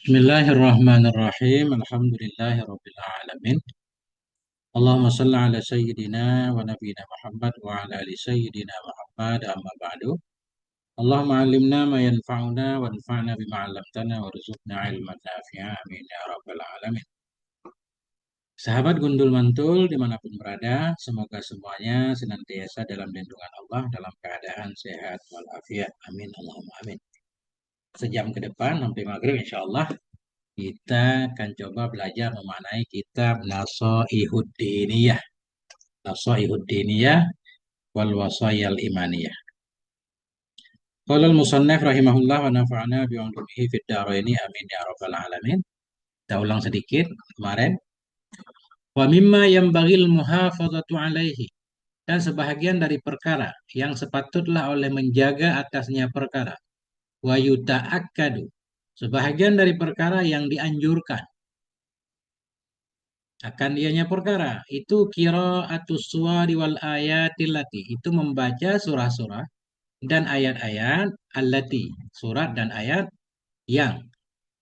Bismillahirrahmanirrahim. Alhamdulillahirabbil alamin. Allahumma shalli ala sayyidina wa nabiyina Muhammad wa ala ali sayyidina Muhammad amma ba'du. Allahumma 'allimna ma yanfa'una wanfa'na bima 'allamtana warzuqna ilman nafi'a. Amin ya rabbal alamin. Sahabat Gundul Mantul dimanapun berada, semoga semuanya senantiasa dalam lindungan Allah dalam keadaan sehat walafiat. Amin Allahumma amin. Sejam ke depan sampai maghrib insya Allah kita akan coba belajar memaknai kitab Nasha'ihud Diniyah. Nasha'ihud Diniyah wal Wasayal Imaniyah. Qala al-musannif rahimahullah wa nafa'ana bi 'ulumihi fid dharaini amin ya rabbal alamin. Kita ulang sedikit kemarin. Wa mimma yanbaghil muhafazatu 'alaihi, dan sebahagian dari perkara yang sepatutlah oleh menjaga atasnya perkara. Wa yuta'akkadu, sebahagian dari perkara yang dianjurkan akan dianya perkara itu qiraatus suwari wal ayatil lati, itu membaca surah-surah dan ayat-ayat allati, surat dan ayat yang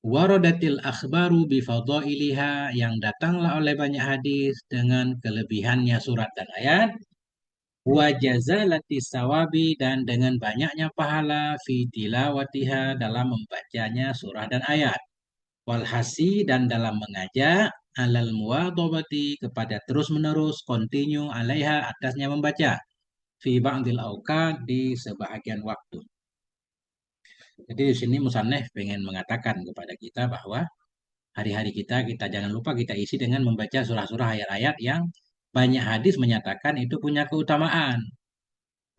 waradatil akhbaru bifadailiha, yang datanglah oleh banyak hadis dengan kelebihannya surat dan ayat, wa jazalati sawabi, dan dengan banyaknya pahala fi tilawatiha, dalam membacanya surah dan ayat, walhasi, dan dalam mengajak alal muwadhabati, kepada terus menerus continue alaiha, atasnya membaca, fi ba'dil auqat, di sebahagian waktu. Jadi di sini musannef pengen mengatakan kepada kita bahwa hari-hari kita jangan lupa kita isi dengan membaca surah-surah ayat-ayat yang banyak hadis menyatakan itu punya keutamaan.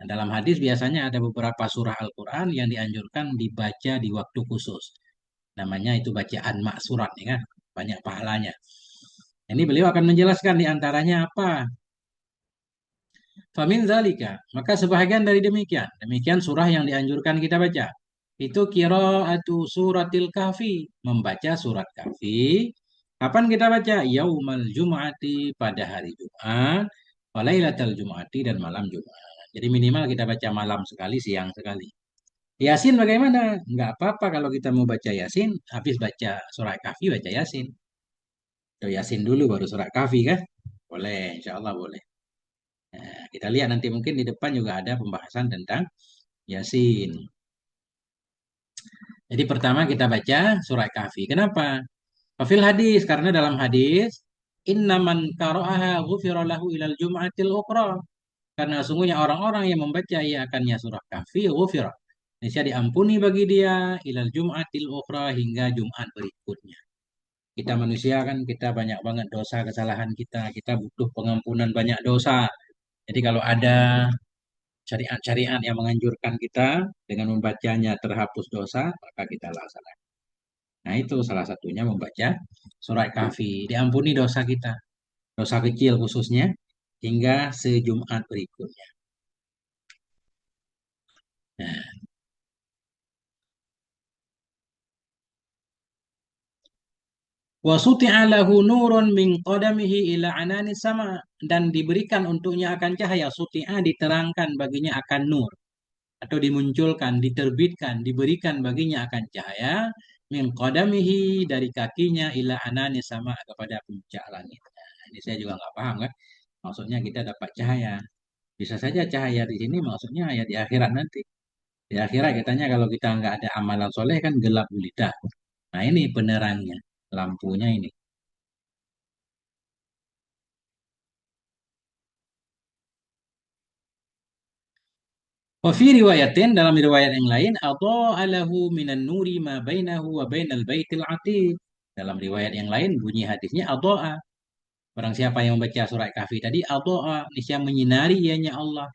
Nah, dalam hadis biasanya ada beberapa surah Al-Quran yang dianjurkan dibaca di waktu khusus. Namanya itu bacaan maksurat, ya kan? Banyak pahalanya. Ini beliau akan menjelaskan di antaranya apa. Famin zalika, maka sebahagian dari demikian. Demikian surah yang dianjurkan kita baca. Itu qiraatu suratil kahfi, membaca surat kahfi. Kapan kita baca? Yaumal Jum'ati, pada hari Jumat, walailatal Jum'ati, dan malam Jumat. Jadi minimal kita baca malam sekali, siang sekali. Yasin bagaimana? Enggak apa-apa kalau kita mau baca Yasin, habis baca surat kahfi baca Yasin. Atau Yasin dulu baru surat kahfi kan? Boleh, insya Allah boleh. Nah, kita lihat nanti mungkin di depan juga ada pembahasan tentang Yasin. Jadi pertama kita baca surat Kahfi. Kenapa? Kafil hadis, karena dalam hadis innaman qara'aha ghufira lahu ilal jum'atil ukhra. Karena sungguhnya orang-orang yang membaca ia akannya surah Kahfi ghufira, niscaya diampuni bagi dia ilal jum'atil ukhra, hingga Jumat berikutnya. Kita manusia kan, kita banyak banget dosa kesalahan kita butuh pengampunan banyak dosa. Jadi kalau ada syariat-syariat yang menganjurkan kita dengan membacanya terhapus dosa, maka kita laksanakan. Nah, itu salah satunya membaca surat Kahfi. Diampuni dosa kita, dosa kecil khususnya, hingga sejumat berikutnya. Nah, wa suti'a lahu nurun min qadamihi ila anani sama, dan diberikan untuknya akan cahaya. Suti'a, diterangkan baginya akan nur, atau dimunculkan, diterbitkan, diberikan baginya akan cahaya, min qadamihi, dari kakinya, ila anani sama, kepada puncak langit. Nah, ini saya juga nggak paham kan. Maksudnya kita dapat cahaya. Bisa saja cahaya di sini maksudnya ya di akhirat nanti. Di akhirat katanya kalau kita nggak ada amalan soleh kan gelap gulita. Nah, ini penerangannya, lampunya ini. Wa fi riwayatin, dalam riwayat yang lain, adha'a lahu minan nuri ma bainahu wa bainal baitil atiq. Dalam riwayat yang lain bunyi hadisnya adha'a. Barang siapa yang membaca surat Kahfi tadi, adha'a, niscaya menyinari ianya Allah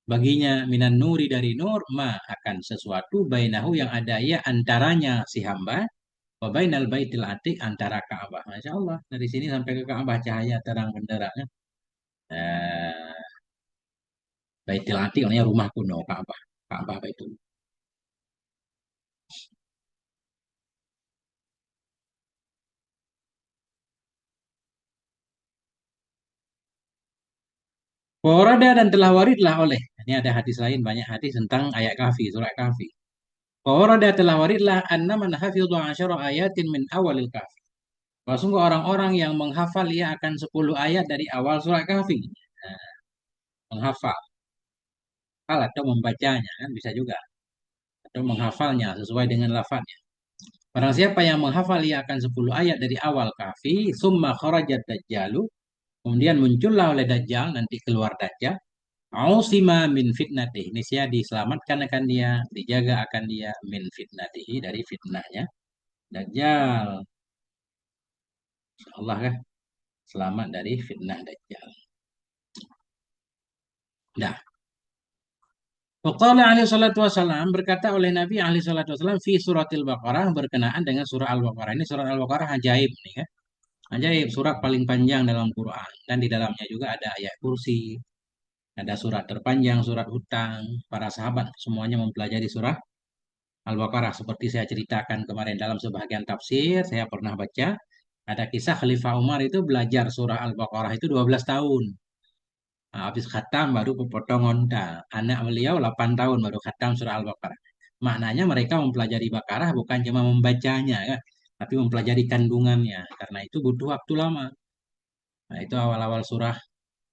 baginya, minan nuri, dari nur, ma, akan sesuatu, bainahu, yang ada ya antaranya si hamba, wa bainal baitil atiq, antara Ka'bah. Masya Allah, dari sini sampai ke Ka'bah cahaya terang benderang. Eh, Baitil Atiq artinya rumah kuno, Ka'bah. Ka'bah itu. Warada, dan telah waridlah oleh. Ini ada hadis lain, banyak hadis tentang ayat Kahfi, surat Kahfi. Warada telah waridlah anna man hafidhu asyara ayatin min awalil kahfi. Bahwa sungguh orang-orang yang menghafal ia akan 10 ayat dari awal surat kahfi. Nah, menghafal atau membacanya kan bisa juga. Atau menghafalnya sesuai dengan lafadznya. Barang siapa yang menghafal ia akan 10 ayat dari awal kahfi. Summa kharajat dajjalu. Kemudian muncullah oleh dajjal. Nanti keluar dajjal. Ausima min fitnatih. Niscaya diselamatkan akan dia. Dijaga akan dia. Min fitnatihi. Dari fitnahnya. Dajjal. Allah kan. Selamat dari fitnah dajjal. Nah. Waqala alaihi salatu wassalam. Berkata oleh Nabi alaihi salatu wassalam. Fi suratil Baqarah. Berkenaan dengan surah Al-Baqarah. Ini surah Al-Baqarah ajaib nih kan. Ajaib. Surat paling panjang dalam Quran. Dan di dalamnya juga ada ayat kursi. Ada surat terpanjang. Surat hutang. Para sahabat semuanya mempelajari surah Al-Baqarah seperti saya ceritakan kemarin dalam sebagian tafsir, saya pernah baca ada kisah Khalifah Umar itu belajar surah Al-Baqarah itu 12 tahun. Nah, habis khatam baru potong onta. Anak beliau 8 tahun baru khatam surah Al-Baqarah. Maknanya mereka mempelajari Baqarah bukan cuma membacanya kan, tapi mempelajari kandungannya. Karena itu butuh waktu lama. Nah, itu awal-awal surah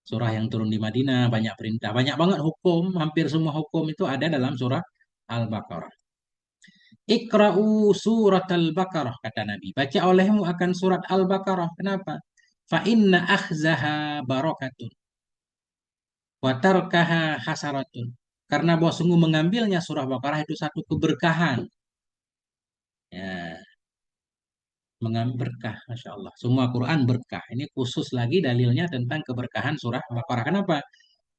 surah yang turun di Madinah, banyak perintah, banyak banget hukum, hampir semua hukum itu ada dalam surah Al-Baqarah. Ikra'u surat Al-Baqarah, kata Nabi. Baca olehmu akan surat Al-Baqarah. Kenapa? Fa inna akhzaha barakatun. Wa tarkaha hasaratun. Karena bahwa sungguh mengambilnya surah Baqarah itu satu keberkahan. Ya, mengambil berkah, Masya Allah. Semua Quran berkah. Ini khusus lagi dalilnya tentang keberkahan surah Baqarah. Kenapa?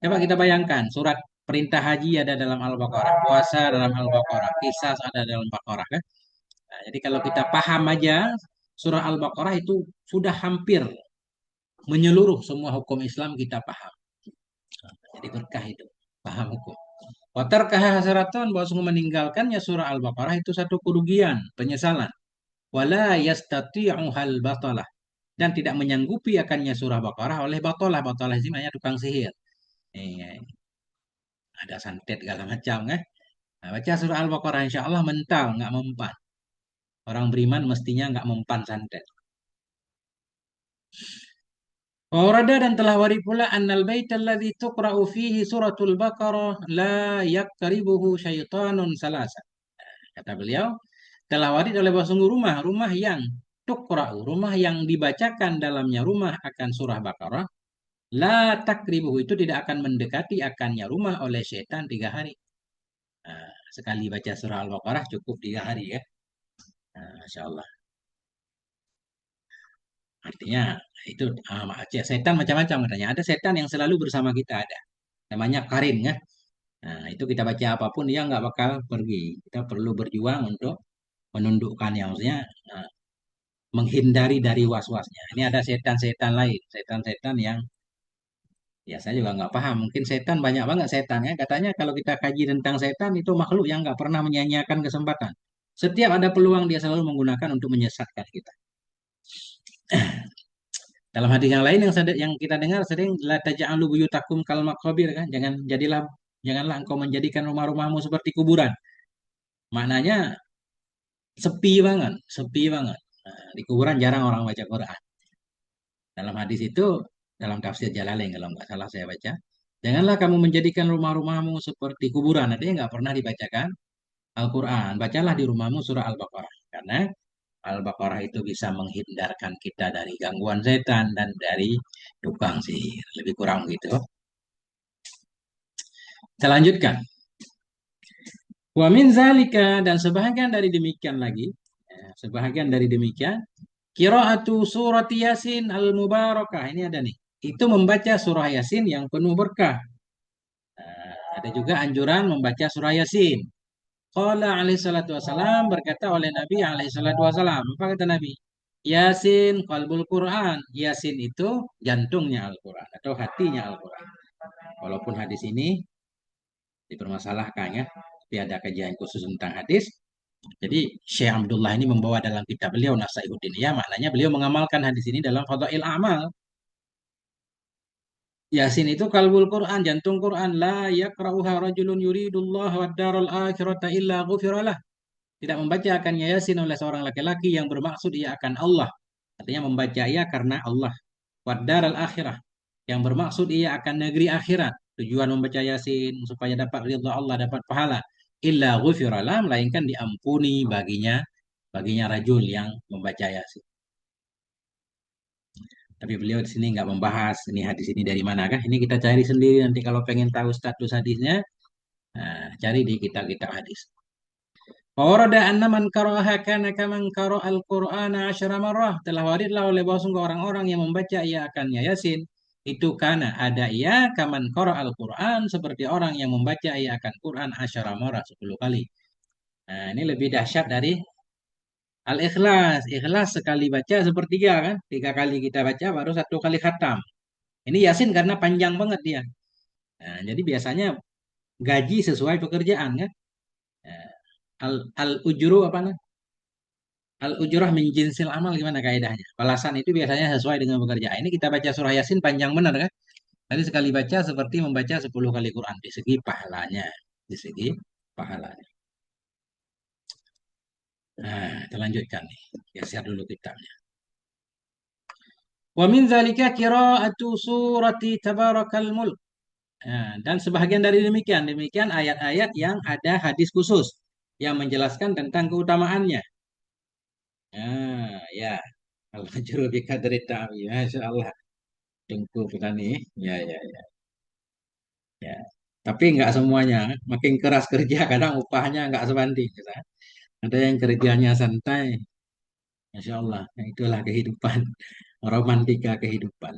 Coba kita bayangkan, surat perintah haji ada dalam Al-Baqarah, puasa dalam Al-Baqarah, kisah ada dalam Baqarah kan? Nah, jadi kalau kita paham aja surah Al-Baqarah itu sudah hampir menyeluruh semua hukum Islam kita paham. Nah, jadi berkah itu, paham hukum. Watarkah hasaraton bahwa sungguh meninggalkannya surah Al-Baqarah itu satu kerugian, penyesalan. Wala yastati'u hal batalah dan tidak menyanggupi akannya surah Baqarah oleh batalah. Batalah itu namanya tukang sihir. Eh, ada santet segala macam kan. Nah, baca surah Al-Baqarah insya Allah mental, nggak mempan. Orang beriman mestinya nggak mempan santet. Warada dan telah warid pula annal bait alladzi tuqra'u fihi suratul Baqarah la yaqribuhu syaitanun salasa. Kata beliau, telah warid oleh bahwa sungguh rumah yang tuqra'u, rumah yang dibacakan dalamnya rumah akan surah Baqarah, la takribuhu itu tidak akan mendekati akannya rumah oleh setan 3 hari. Nah, sekali baca surah Al-Baqarah cukup 3 hari ya. Nah, Masya Allah. Artinya itu setan macam-macam katanya. Ada setan yang selalu bersama kita ada. Namanya karin ya. Nah, itu kita baca apapun dia nggak bakal pergi. Kita perlu berjuang untuk menundukkannya, maksudnya nah, menghindari dari was-wasnya. Ini ada setan-setan lain, setan-setan yang ya saya juga nggak paham. Mungkin setan banyak banget setan ya. Katanya kalau kita kaji tentang setan itu makhluk yang nggak pernah menyia-nyiakan kesempatan. Setiap ada peluang dia selalu menggunakan untuk menyesatkan kita. Dalam hadis yang lain yang kita dengar sering la taj'alu buyutakum kal maqabir kan. Janganlah engkau menjadikan rumah-rumahmu seperti kuburan. Maknanya sepi banget, sepi banget. Nah, di kuburan jarang orang baca Quran. Dalam hadis itu, dalam tafsir Jalalain kalau nggak salah saya baca, janganlah kamu menjadikan rumah-rumahmu seperti kuburan. Artinya nggak pernah dibacakan Al-Quran. Bacalah di rumahmu surah Al-Baqarah. Karena Al-Baqarah itu bisa menghindarkan kita dari gangguan setan dan dari tukang sihir. Lebih kurang gitu. Kita lanjutkan. Wa min zalika dan sebahagian dari demikian lagi, ya, sebahagian dari demikian, qiraatu surat Yasin al-Mubarakah. Ini ada nih. Itu membaca surah Yasin yang penuh berkah. Nah, ada juga anjuran membaca surah Yasin. Qala alaihi salatu wasalam berkata oleh Nabi alaihi salatu wasalam. Apa kata Nabi? Yasin qalbul Quran. Yasin itu jantungnya Al-Quran atau hatinya Al-Quran. Walaupun hadis ini dipermasalahkan ya, tapi ada kajian khusus tentang hadis. Jadi Syekh Abdullah ini membawa dalam kitab beliau Nasaihuddin ya, maknanya beliau mengamalkan hadis ini dalam Fadail Amal. Yasin itu kalbul Quran, jantung Quran. La yakra'uha rajulun yuridullah wa daral akhirata illa ghufiralah. Tidak membaca akan Yasin oleh seorang laki-laki yang bermaksud ia akan Allah. Artinya membaca ia karena Allah. Wadar al-akhirah. Yang bermaksud ia akan negeri akhirat. Tujuan membaca Yasin supaya dapat ridha Allah, dapat pahala. Illa ghufiralah, melainkan diampuni baginya rajul yang membaca Yasin. Tapi beliau di sini nggak membahas ini hadis ini dari mana kah? Ini kita cari sendiri nanti kalau pengen tahu status hadisnya, nah, cari di kitab-kitab hadis. Warada anna man qara'aha kana kaman qara'al Qur'ana asyara marrah. Telah waridlah oleh bahwa orang-orang yang membaca ia akan Yasin. Itu karena ada ia kaman qara'al Qur'an seperti orang yang membaca ia akan Qur'an asyara marrah 10 kali. Nah, ini lebih dahsyat dari Al-Ikhlas. Ikhlas sekali baca sepertiga kan. 3 kali kita baca baru 1 kali khatam. Ini Yasin karena panjang banget dia. Nah, jadi biasanya gaji sesuai pekerjaan kan. Nah, al-ujru apa nah? Al-ujrah min jinsil amal gimana kaidahnya? Balasan itu biasanya sesuai dengan pekerjaan. Ini kita baca surah Yasin panjang benar kan? Tadi sekali baca seperti membaca 10 kali Quran di segi pahalanya. Di segi pahalanya. Nah, kita lanjutkan nih. Geser dulu kitabnya. Wa min dzalika qira'atu surati tabarakal mulk. Nah, dan sebahagian dari demikian ayat-ayat yang ada hadis khusus yang menjelaskan tentang keutamaannya. Nah, ya. Al-majru bi qadri ta'wi. Masya Allah. Tunggu petani. Ya, ya, ya. Ya. Tapi nggak semuanya. Makin keras kerja, kadang upahnya nggak sebanding. Gitu. Ada yang kerjanya santai. Masya Allah. Nah, itulah kehidupan. Romantika kehidupan.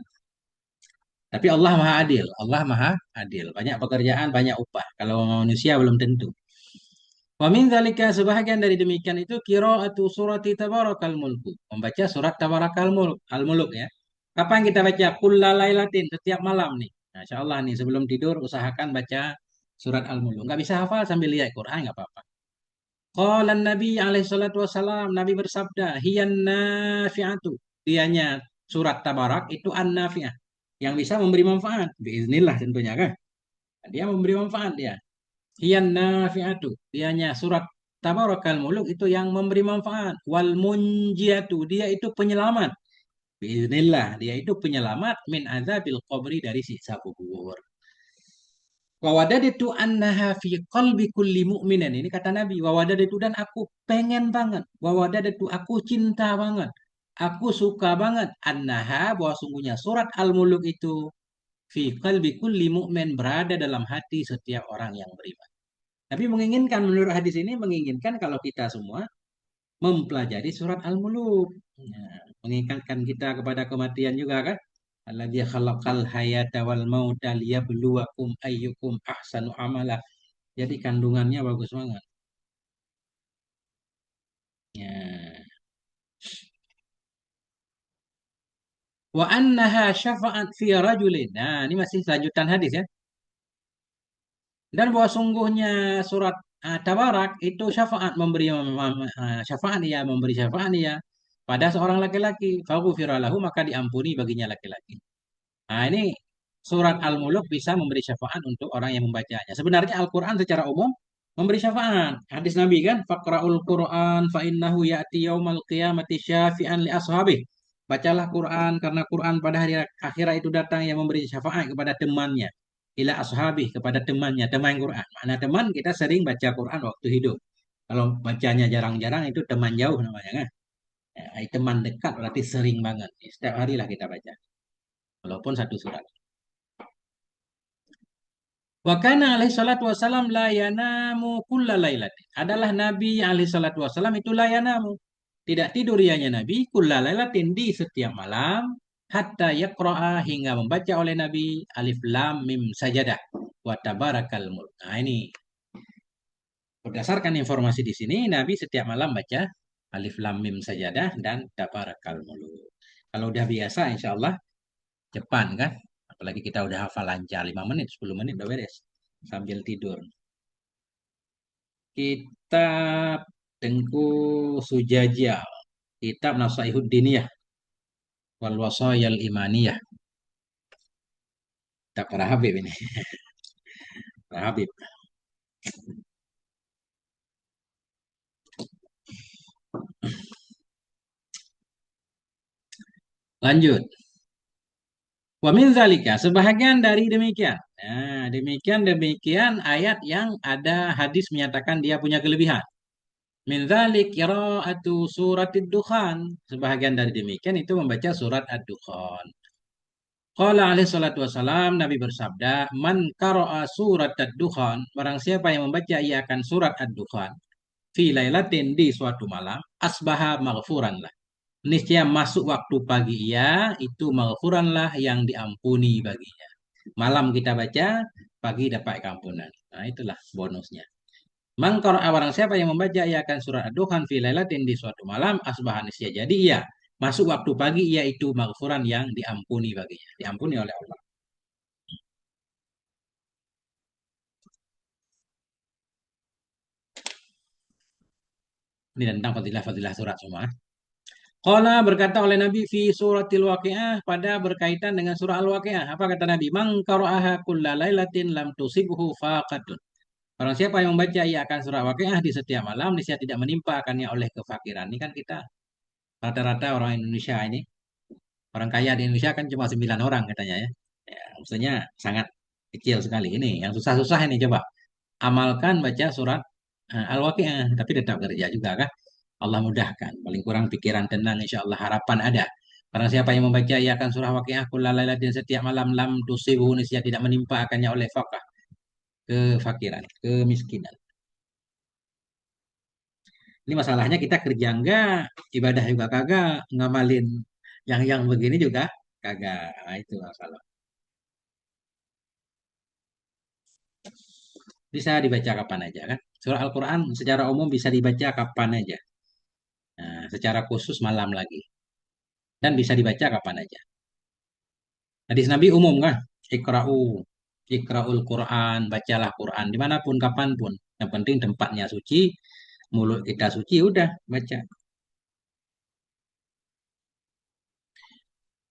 Tapi Allah Maha Adil. Allah Maha Adil. Banyak pekerjaan, banyak upah. Kalau manusia belum tentu. Wa min dzalika sebahagian dari demikian itu qiraatu surati tabarakal mulku. Membaca surat tabarakal mulk, al-muluk ya. Kapan kita baca? Kullalailatin setiap malam nih. Masya Allah nih sebelum tidur usahakan baca surat al-muluk. Nggak bisa hafal sambil lihat Quran nggak apa-apa. Qala Nabi alaihi salatu wasalam, Nabi bersabda, hiyan nafi'atu. Dianya surat tabarak itu an-nafi'ah. Yang bisa memberi manfaat. Biiznillah tentunya kan. Dia memberi manfaat dia. Hiyan nafi'atu. Dianya surat Tabarakal Muluk itu yang memberi manfaat. Wal munjiatu. Dia itu penyelamat. Bismillah. Dia itu penyelamat min azabil qabri dari siksa kubur. Wa wadadtu annaha fi qalbi kulli mu'minin. Ini kata Nabi. Wa wadadtu dan aku pengen banget. Wa wadadtu aku cinta banget. Aku suka banget. Annaha bahwa sungguhnya surat Al-Muluk itu fi qalbi kulli mu'min berada dalam hati setiap orang yang beriman. Tapi menginginkan menurut hadis ini menginginkan kalau kita semua mempelajari surat Al-Muluk. Nah, mengingatkan kita kepada kematian juga kan? Alladzi khalaqal hayata wal mauta liyabluwakum ayyukum ahsanu amala. Jadi kandungannya bagus banget. Ya. Wa annaha syafa'at fi rajulin. Nah, ini masih lanjutan hadis ya. Dan bahwa sungguhnya surat Tabarak itu syafaat memberi syafaat dia memberi syafaat dia pada seorang laki-laki. Faghfira lahu maka diampuni baginya laki-laki. Nah, ini surat Al-Muluk bisa memberi syafaat untuk orang yang membacanya. Sebenarnya Al-Qur'an secara umum memberi syafaat. Hadis Nabi kan, faqra'ul Qur'an fa innahu ya'ti yaumal qiyamati syafi'an li ashabih. Bacalah Quran karena Quran pada hari akhirat itu datang yang memberi syafaat kepada temannya ila ashabih kepada temannya, teman Quran. Mana teman kita sering baca Quran waktu hidup. Kalau bacanya jarang-jarang itu teman jauh namanya kan. Teman dekat berarti sering banget. Setiap hari lah kita baca. Walaupun satu surat. Wa kana alaihi salatu wasalam la yanamu kulla lailatin. Adalah Nabi alaihi salatu wasalam itu la yanamu. Tidak tidur ianya Nabi kulla lailatin di setiap malam hatta yaqra'a hingga membaca oleh Nabi alif lam mim sajadah wa tabarakal mulk. Nah, ini berdasarkan informasi di sini, Nabi setiap malam baca Alif Lam Mim Sajadah dan Tabarakal Muluk. Kalau udah biasa, insya Allah cepat kan? Apalagi kita udah hafal lancar 5 menit, 10 menit udah beres sambil tidur. Kitab Tengku Sujajal, Kitab Nasaihud Diniyah wal Wasayal Imaniyah. Kitab para Habib ini, para Habib. Lanjut. Wa min zalika, sebahagian dari demikian. Nah, demikian ayat yang ada hadis menyatakan dia punya kelebihan. Min dzalik qiraatu suratid Dukhan. Sebahagian dari demikian itu membaca surat Ad-Dukhan. Qala alaihi salatu wassalam, Nabi bersabda, "Man qara'a surat Ad-Dukhan, barang siapa yang membaca ia akan surat Ad-Dukhan fi lailatin di suatu malam, asbaha maghfuran lah. Niscaya masuk waktu pagi ia, itu maghfuranlah yang diampuni baginya. Malam kita baca, pagi dapat keampunan. Nah, itulah bonusnya. Mangkor orang siapa yang membaca ia akan surat Ad-Dukhan fi lailatin di suatu malam asbahan nisya. Jadi ia masuk waktu pagi yaitu maghfuran yang diampuni baginya. Diampuni oleh Allah. Ini tentang fadilah-fadilah surat semua. Qala berkata oleh Nabi fi suratil waqiah pada berkaitan dengan surah Al-Waqiah. Apa kata Nabi? Man qara'aha kulla lailatin lam tusibhu faqatun. Barang siapa yang membaca ia akan surah Waqiah di setiap malam, niscaya tidak menimpa akannya oleh kefakiran. Ini kan kita rata-rata orang Indonesia ini, orang kaya di Indonesia kan cuma 9 orang katanya ya. Ya, maksudnya sangat kecil sekali. Ini yang susah-susah ini coba. Amalkan baca surat Al-Waqiah, tapi tetap kerja juga kan. Allah mudahkan. Paling kurang pikiran tenang, insya Allah harapan ada. Karena siapa yang membaca ia akan surah Waqiah kullailalatin setiap malam lam tusibuhu niscaya tidak menimpa akannya oleh fakah kefakiran, kemiskinan. Ini masalahnya kita kerja enggak, ibadah juga kagak, ngamalin yang begini juga kagak. Nah, itu masalah. Bisa dibaca kapan aja kan? Surah Al-Quran secara umum bisa dibaca kapan aja. Nah, secara khusus malam lagi. Dan bisa dibaca kapan aja. Hadis Nabi umum kan? Ikra'u, Ikra'ul Quran, bacalah Quran dimanapun, kapanpun. Yang penting tempatnya suci, mulut kita suci, udah baca.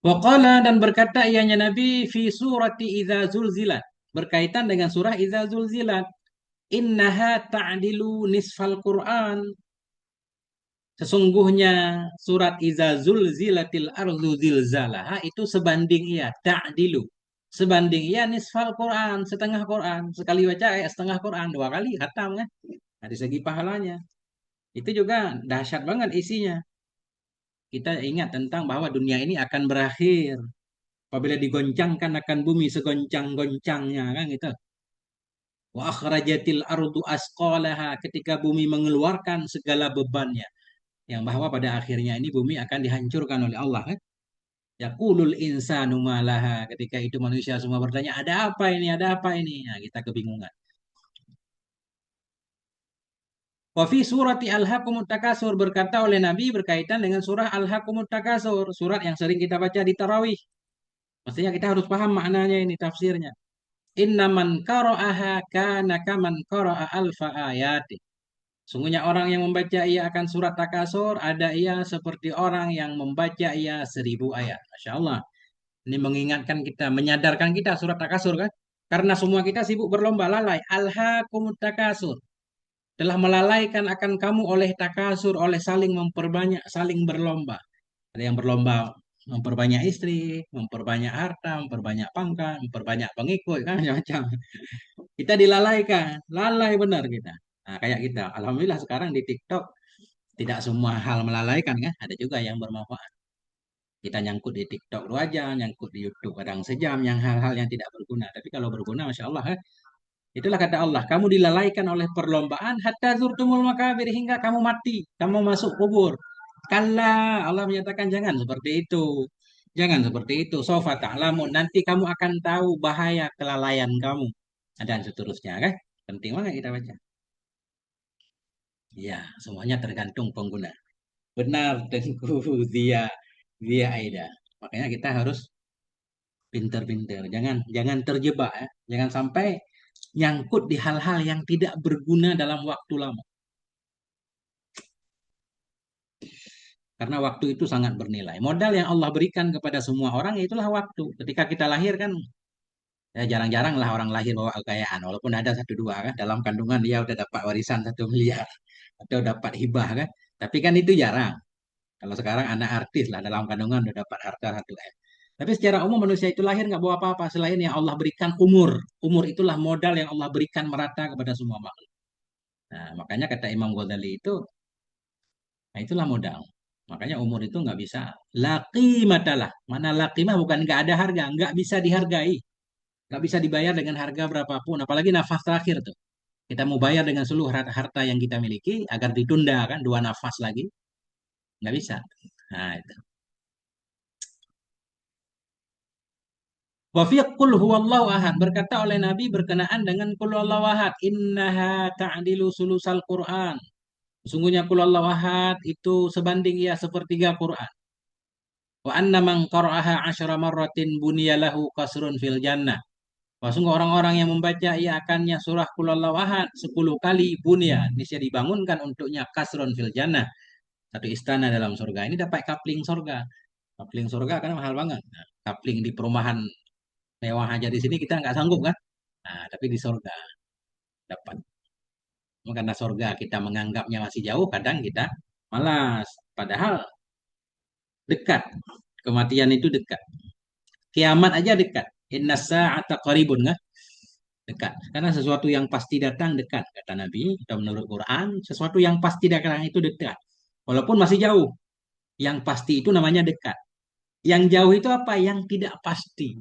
Waqala dan berkata ianya Nabi fi surati Idza Zulzilat. Berkaitan dengan surah Idza Zulzilat. Innaha ta'dilu nisfal Quran. Sesungguhnya surat Iza zulzilatil ardu zilzalaha itu sebanding ia ta'dilu. Sebanding ia nisfal Quran, setengah Quran. Sekali baca setengah Quran, dua kali khatam kan. Nah, dari segi pahalanya. Itu juga dahsyat banget isinya. Kita ingat tentang bahwa dunia ini akan berakhir. Apabila digoncangkan akan bumi segoncang-goncangnya kan gitu. Wa akhrajatil ardu asqalaha ketika bumi mengeluarkan segala bebannya. Yang bahwa pada akhirnya ini bumi akan dihancurkan oleh Allah kan. Yaqulul insanu malaha ketika itu manusia semua bertanya ada apa ini ada apa ini. Nah, kita kebingungan. Wa fi surati Al-Hakumut Takasur berkata oleh Nabi berkaitan dengan surah Al-Hakumut Takasur, surat yang sering kita baca di tarawih. Maksudnya kita harus paham maknanya ini tafsirnya. Innaman qara'aha kana kaman qara'a alfa ayati. Sungguhnya orang yang membaca ia akan surat Takasur, ada ia seperti orang yang membaca ia 1.000 ayat. Masya Allah. Ini mengingatkan kita, menyadarkan kita surat Takasur kan? Karena semua kita sibuk berlomba lalai. Alhaakumut Takasur. Telah melalaikan akan kamu oleh takasur, oleh saling memperbanyak, saling berlomba. Ada yang berlomba memperbanyak istri, memperbanyak harta, memperbanyak pangkat, memperbanyak pengikut, kan macam-macam. Kita dilalaikan, lalai benar kita. Nah, kayak kita. Alhamdulillah sekarang di TikTok tidak semua hal melalaikan kan, ada juga yang bermanfaat. Kita nyangkut di TikTok 2 jam, nyangkut di YouTube kadang sejam, yang hal-hal yang tidak berguna. Tapi kalau berguna, Masya Allah, kan? Itulah kata Allah, kamu dilalaikan oleh perlombaan hatta zurtumul makabir hingga kamu mati, kamu masuk kubur. Kalla, Allah menyatakan jangan seperti itu. Jangan seperti itu. Sofa ta'lamun, nanti kamu akan tahu bahaya kelalaian kamu. Dan seterusnya, kan? Penting banget kita baca. Ya, semuanya tergantung pengguna. Benar, Tengku, dia, dia Aida. Makanya kita harus pinter-pinter. Jangan jangan terjebak ya. Jangan sampai nyangkut di hal-hal yang tidak berguna dalam waktu lama. Karena waktu itu sangat bernilai. Modal yang Allah berikan kepada semua orang itulah waktu. Ketika kita lahir kan, ya jarang-jarang lah orang lahir bawa kekayaan. Walaupun ada satu dua kan, dalam kandungan dia udah dapat warisan 1 miliar atau dapat hibah kan. Tapi kan itu jarang. Kalau sekarang anak artis lah dalam kandungan udah dapat harta 1 M. Tapi secara umum manusia itu lahir nggak bawa apa-apa selain yang Allah berikan umur. Umur itulah modal yang Allah berikan merata kepada semua makhluk. Nah, makanya kata Imam Ghazali itu, nah itulah modal. Makanya umur itu nggak bisa laki matalah. Mana laki mah bukan nggak ada harga, nggak bisa dihargai, nggak bisa dibayar dengan harga berapapun. Apalagi nafas terakhir tuh. Kita mau bayar dengan seluruh harta yang kita miliki agar ditunda kan 2 nafas lagi, nggak bisa. Nah, itu. Wa fi qul huwallahu ahad berkata oleh Nabi berkenaan dengan qul huwallahu ahad innaha ta'dilu sulusal Quran. Sesungguhnya qul huwallahu ahad itu sebanding ya sepertiga Quran. Wa anna man qara'aha 'asyara marratin buniyalahu kasrun fil jannah. Sungguh orang-orang yang membaca ia akannya surah qul huwallahu ahad 10 kali bunya, niscaya dibangunkan untuknya kasrun fil jannah, satu istana dalam surga. Ini dapat kapling surga. Kapling surga kan mahal banget. Nah, kapling di perumahan mewah aja di sini kita nggak sanggup kan? Nah, tapi di surga dapat. Karena surga kita menganggapnya masih jauh, kadang kita malas. Padahal dekat. Kematian itu dekat. Kiamat aja dekat. Inna sa'ata qaribun kan? Dekat. Karena sesuatu yang pasti datang dekat, kata Nabi. Atau menurut Quran, sesuatu yang pasti datang itu dekat. Walaupun masih jauh. Yang pasti itu namanya dekat. Yang jauh itu apa? Yang tidak pasti.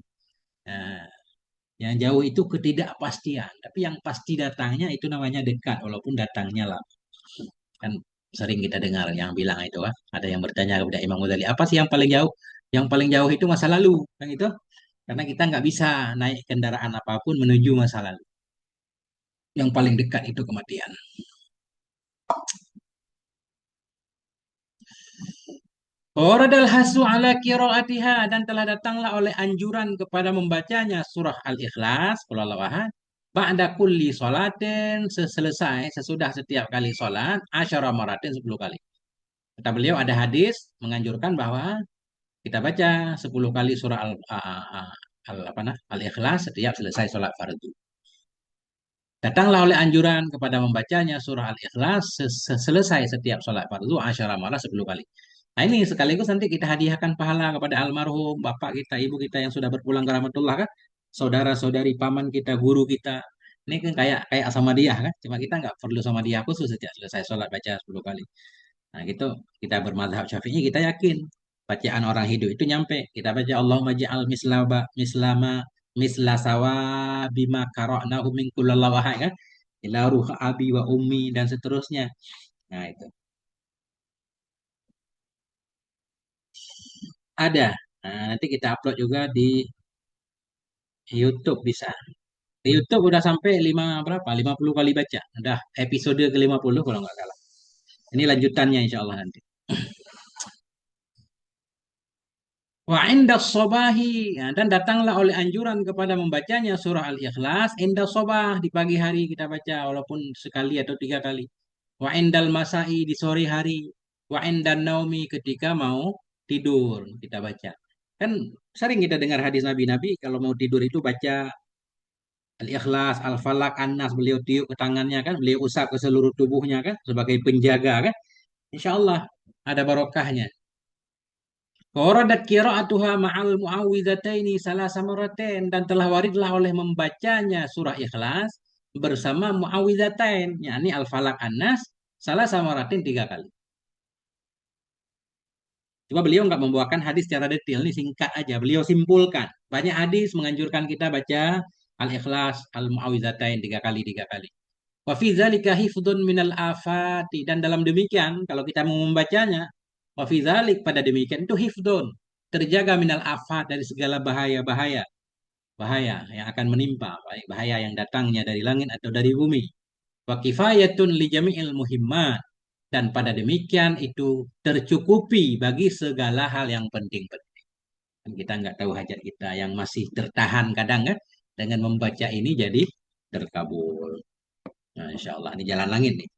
Nah, yang jauh itu ketidakpastian. Tapi yang pasti datangnya itu namanya dekat, walaupun datangnya lama. Kan sering kita dengar yang bilang itu, ah. Ada yang bertanya kepada Imam Ghazali, apa sih yang paling jauh? Yang paling jauh itu masa lalu, kan itu? Karena kita nggak bisa naik kendaraan apapun menuju masa lalu. Yang paling dekat itu kematian. Waradal hasu ala qiraatiha dan telah datanglah oleh anjuran kepada membacanya surah Al-Ikhlas, qul huwallahu ahad, ba'da kulli sholatin seselesai sesudah setiap kali sholat asyara maratin 10 kali. Kata beliau ada hadis menganjurkan bahwa kita baca 10 kali surah Al-Ikhlas setiap selesai sholat fardu. Datanglah oleh anjuran kepada membacanya surah Al-Ikhlas selesai setiap sholat fardu asyara marah 10 kali. Nah ini sekaligus nanti kita hadiahkan pahala kepada almarhum bapak kita, ibu kita yang sudah berpulang ke rahmatullah kan, saudara-saudari, paman kita, guru kita. Ini kan kayak kayak sama dia kan, cuma kita nggak perlu sama dia khusus setiap selesai sholat baca 10 kali. Nah gitu kita bermadzhab Syafi'i kita yakin bacaan orang hidup itu nyampe. Kita baca Allahumma ja'al mislama misla sawa bima qara'nahu min kullallahu ahad kan. Ila ruh abi wa ummi dan seterusnya. Nah itu ada. Nah, nanti kita upload juga di YouTube bisa. Di YouTube udah sampai 50 kali baca. Udah episode ke 50 kalau nggak salah. Ini lanjutannya insya Allah nanti. Wa inda sobahi ya, dan datanglah oleh anjuran kepada membacanya surah Al-Ikhlas inda sobah di pagi hari kita baca walaupun sekali atau 3 kali. Wa indal masai di sore hari. Wa indan naumi ketika mau tidur kita baca. Kan sering kita dengar hadis Nabi-Nabi kalau mau tidur itu baca Al-Ikhlas, Al-Falaq, An-Nas beliau tiup ke tangannya kan, beliau usap ke seluruh tubuhnya kan sebagai penjaga kan. Insya Allah ada barokahnya. Waradat qira'atuha ma'al mu'awwidhataini salasa marratain dan telah waridlah oleh membacanya surah Ikhlas bersama mu'awwidhatain yakni Al-Falaq An-Nas salasa marratain 3 kali. Coba beliau nggak membawakan hadis secara detail, ini singkat aja. Beliau simpulkan. Banyak hadis menganjurkan kita baca Al-Ikhlas, Al-Mu'awwidhatain 3 kali, 3 kali. Wa fi dzalika hifdzun minal afati dan dalam demikian kalau kita mau membacanya wa fi dzalik pada demikian itu hifdzun terjaga minal afat dari segala bahaya-bahaya bahaya yang akan menimpa baik bahaya yang datangnya dari langit atau dari bumi wa kifayatun li jami'il muhimmat dan pada demikian itu tercukupi bagi segala hal yang penting-penting. Dan kita nggak tahu hajat kita yang masih tertahan kadang kan dengan membaca ini jadi terkabul. Nah, insya Allah ini jalan langit nih.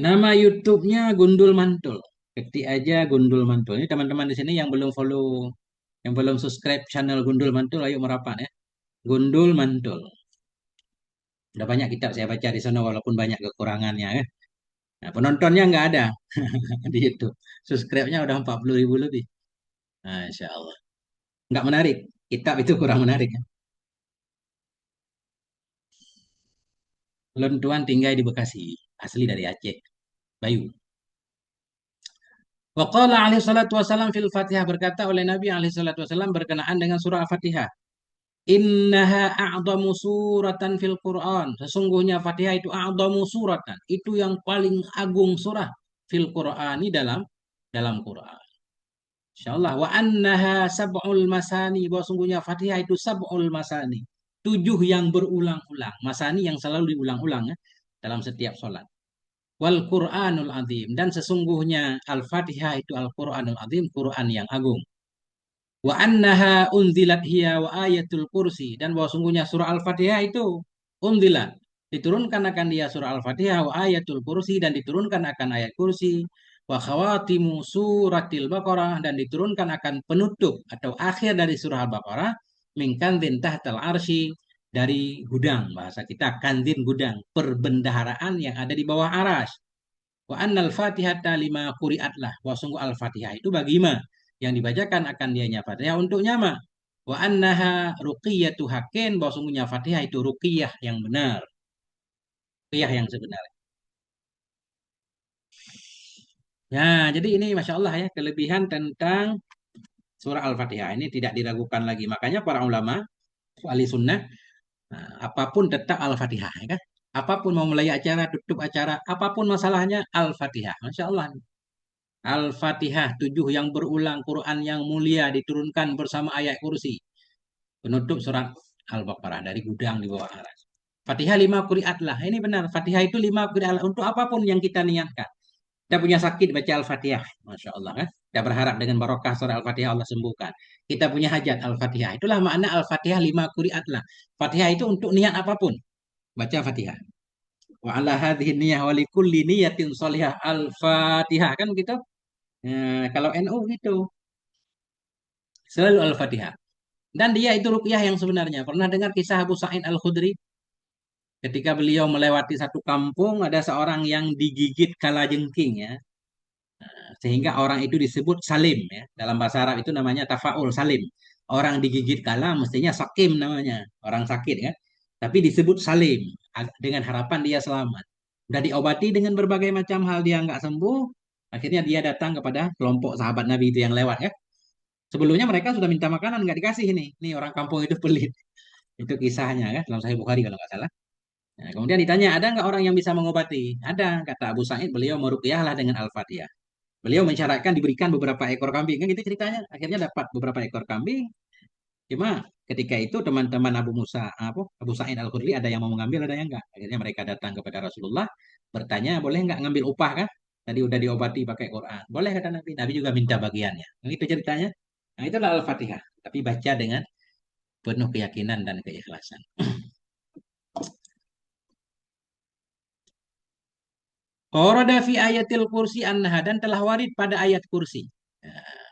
Nama YouTube-nya Gundul Mantul. Ketik aja Gundul Mantul. Ini teman-teman di sini yang belum follow, yang belum subscribe channel Gundul Mantul, ayo merapat ya. Gundul mantul. Udah banyak kitab saya baca di sana walaupun banyak kekurangannya kan. Nah, penontonnya nggak ada di YouTube. Subscribe-nya udah 40.000 lebih. Masya Allah. Nggak menarik. Kitab itu kurang menarik ya. Lontuan tinggal di Bekasi. Asli dari Aceh. Bayu. Waqala alaihi salatu wasalam fil Fatihah, berkata oleh Nabi alaihi salatu wasalam berkenaan dengan surah Al-Fatihah. Innaha a'zamu suratan fil Quran. Sesungguhnya Fatihah itu a'zamu suratan. Itu yang paling agung surah fil Qur'ani dalam Quran. Insyaallah wa annaha sab'ul masani. Bahwa sungguhnya Fatihah itu sab'ul masani. 7 yang berulang-ulang. Masani yang selalu diulang-ulang ya, dalam setiap sholat. Wal Qur'anul Azim, dan sesungguhnya Al-Fatihah itu Al-Qur'anul Azim, Quran yang agung. Wa annaha unzilat hiya wa ayatul kursi, dan bahwa sungguhnya surah Al-Fatihah itu unzilat, diturunkan akan dia surah Al-Fatihah, wa ayatul kursi, dan diturunkan akan ayat kursi, wa khawatimu suratil Baqarah, dan diturunkan akan penutup atau akhir dari surah Al-Baqarah, min kanzin tahtal arsy, dari gudang, bahasa kita kanzin gudang, perbendaharaan yang ada di bawah aras. Wa annal fatihata lima quri'at lah. Wa sungguh al-fatihah itu bagi ma yang dibacakan akan dianya fatihah untuknya ma. Wa annaha ruqiyatu hakin. Bahwa sungguhnya fatihah itu ruqiyah yang benar. Ruqiyah yang sebenarnya. Nah, jadi ini Masya Allah ya, kelebihan tentang surah Al-Fatihah. Ini tidak diragukan lagi. Makanya para ulama, ahli sunnah, nah, apapun tetap Al-Fatihah. Ya kan? Apapun mau mulai acara, tutup acara, apapun masalahnya Al-Fatihah. Masya Allah. Al-Fatihah 7 yang berulang, Quran yang mulia diturunkan bersama ayat kursi. Penutup surat Al-Baqarah dari gudang di bawah aras. Fatihah 5 qiraat lah. Ini benar. Fatihah itu 5 qiraat untuk apapun yang kita niatkan. Kita punya sakit baca Al-Fatihah. Masya Allah kan. Kita berharap dengan barokah surah Al-Fatihah Allah sembuhkan. Kita punya hajat Al-Fatihah. Itulah makna Al-Fatihah 5 qiraat lah. Fatihah itu untuk niat apapun. Baca Fatihah. Wa ala hadhihi niyah wa likulli niyatin sholihah Al-Fatihah. Kan gitu. Nah, kalau NU gitu. Selalu Al-Fatihah. Dan dia itu ruqyah yang sebenarnya. Pernah dengar kisah Abu Sa'id Al-Khudri? Ketika beliau melewati satu kampung, ada seorang yang digigit kalajengking ya. Sehingga orang itu disebut salim ya. Dalam bahasa Arab itu namanya tafaul salim. Orang digigit kala mestinya sakim namanya. Orang sakit kan. Tapi disebut salim. Dengan harapan dia selamat. Udah diobati dengan berbagai macam hal dia nggak sembuh. Akhirnya dia datang kepada kelompok sahabat Nabi itu yang lewat ya. Sebelumnya mereka sudah minta makanan, nggak dikasih nih. Nih orang kampung itu pelit. Itu kisahnya kan, dalam Sahih Bukhari kalau nggak salah. Nah, kemudian ditanya, ada nggak orang yang bisa mengobati? Ada, kata Abu Sa'id, beliau meruqyahlah dengan Al-Fatihah. Beliau mensyaratkan diberikan beberapa ekor kambing. Kan gitu ceritanya. Akhirnya dapat beberapa ekor kambing. Cuma ketika itu teman-teman Abu Sa'id Al-Khudri ada yang mau mengambil, ada yang enggak. Akhirnya mereka datang kepada Rasulullah, bertanya, boleh nggak ngambil upah kan? Tadi udah diobati pakai Quran. Boleh kata Nabi. Nabi juga minta bagiannya. Begitu ceritanya. Nah, itulah Al-Fatihah. Tapi baca dengan penuh keyakinan dan keikhlasan. Qarada fi ayatil kursi anha, dan telah warid pada ayat kursi.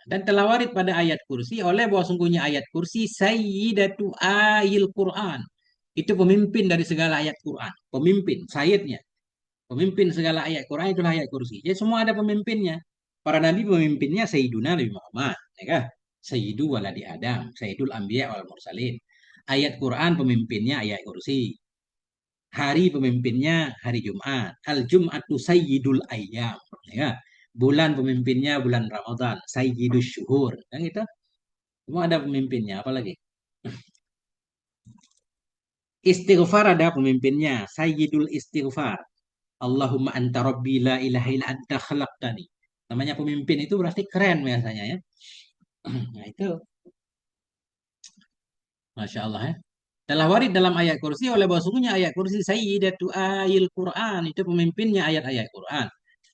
Dan telah warid pada ayat kursi oleh bahwa sungguhnya ayat kursi sayyidatu ayil Quran. Itu pemimpin dari segala ayat Quran. Pemimpin, sayyidnya. Pemimpin segala ayat Quran itulah ayat kursi. Jadi semua ada pemimpinnya. Para nabi pemimpinnya Sayyiduna Nabi Muhammad. Ya kan? Sayyidu waladi Adam. Sayyidul Anbiya wal Mursalin. Ayat Quran pemimpinnya ayat kursi. Hari pemimpinnya hari Jumat. Al-Jum'atu Sayyidul Ayyam. Ya. Bulan pemimpinnya bulan Ramadan. Sayyidus Syuhur. Kan gitu. Semua ada pemimpinnya. Apalagi? Istighfar ada pemimpinnya. Sayyidul Istighfar. Allahumma anta rabbi la ilaha illa anta khalaqtani. Namanya pemimpin itu berarti keren biasanya ya. Nah itu. Masya Allah ya. Telah warid dalam ayat kursi oleh bahwa sungguhnya ayat kursi sayyidatu ayil Quran. Itu pemimpinnya ayat-ayat Quran.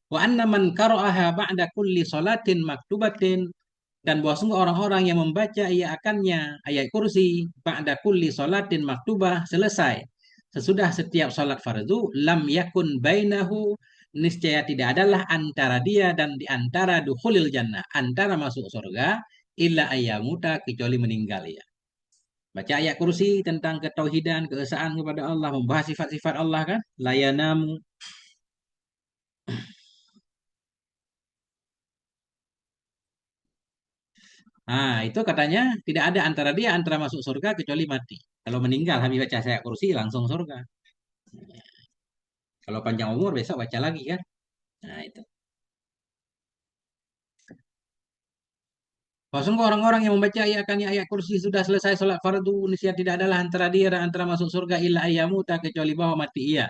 Wa anna man qara'aha ba'da kulli salatin maktubatin, dan bahwa sungguh orang-orang yang membaca ia akannya ayat kursi ba'da kulli salatin maktubah selesai sesudah setiap salat fardu lam yakun bainahu, niscaya tidak adalah antara dia dan di antara dukhulil jannah, antara masuk surga, illa ayyamuta, kecuali meninggal ya. Baca ayat kursi tentang ketauhidan, keesaan kepada Allah, membahas sifat-sifat Allah kan. Layanamu. Nah, itu katanya tidak ada antara dia antara masuk surga kecuali mati. Kalau meninggal habis baca ayat kursi langsung surga. Kalau panjang umur besok baca lagi kan. Nah, itu. Kalau sungguh orang-orang yang membaca ayat kursi sudah selesai sholat fardu, niscaya tidak adalah antara dia dan antara masuk surga illa ayyamuta kecuali bahwa mati ia.